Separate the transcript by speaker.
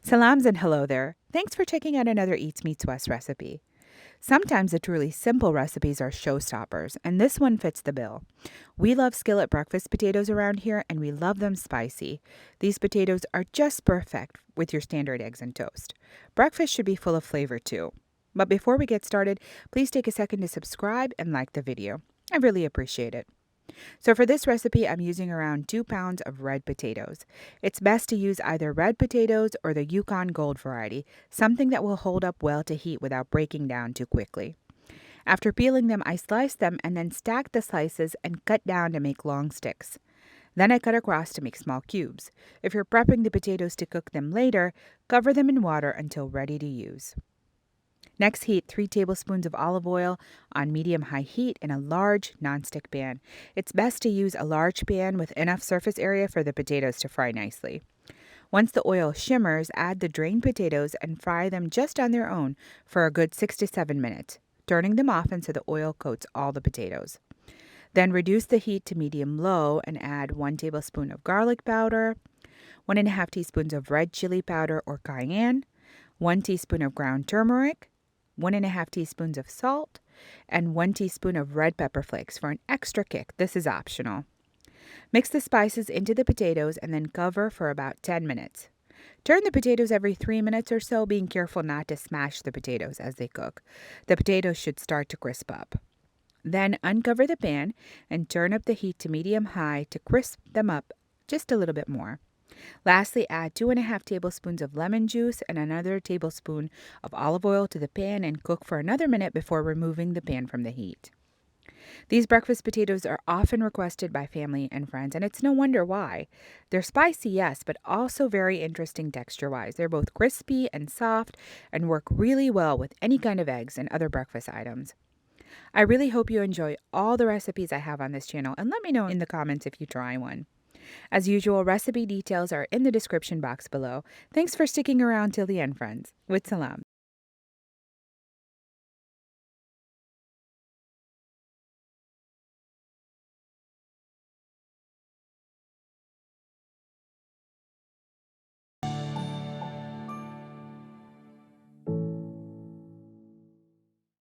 Speaker 1: Salams and hello there. Thanks for checking out another Eats Meets West recipe. Sometimes the truly simple recipes are showstoppers, and this one fits the bill. We love skillet breakfast potatoes around here, and we love them spicy. These potatoes are just perfect with your standard eggs and toast. Breakfast should be full of flavor too. But before we get started, please take a second to subscribe and like the video. I really appreciate it. So for this recipe, I'm using around 2 pounds of red potatoes. It's best to use either red potatoes or the Yukon Gold variety, something that will hold up well to heat without breaking down too quickly. After peeling them, I slice them and then stack the slices and cut down to make long sticks. Then I cut across to make small cubes. If you're prepping the potatoes to cook them later, cover them in water until ready to use. Next, heat 3 tablespoons of olive oil on medium-high heat in a large nonstick pan. It's best to use a large pan with enough surface area for the potatoes to fry nicely. Once the oil shimmers, add the drained potatoes and fry them just on their own for a good 6 to 7 minutes, turning them off until the oil coats all the potatoes. Then reduce the heat to medium-low and add 1 tablespoon of garlic powder, 1½ teaspoons of red chili powder or cayenne, 1 teaspoon of ground turmeric, 1½ teaspoons of salt, and 1 teaspoon of red pepper flakes for an extra kick. This is optional. Mix the spices into the potatoes and then cover for about 10 minutes. Turn the potatoes every 3 minutes or so, being careful not to smash the potatoes as they cook. The potatoes should start to crisp up. Then uncover the pan and turn up the heat to medium-high to crisp them up just a little bit more. Lastly, add 2½ tablespoons of lemon juice and another tablespoon of olive oil to the pan and cook for another minute before removing the pan from the heat. These breakfast potatoes are often requested by family and friends, and it's no wonder why. They're spicy, yes, but also very interesting texture-wise. They're both crispy and soft and work really well with any kind of eggs and other breakfast items. I really hope you enjoy all the recipes I have on this channel, and let me know in the comments if you try one. As usual, recipe details are in the description box below. Thanks for sticking around till the end, friends. With salam.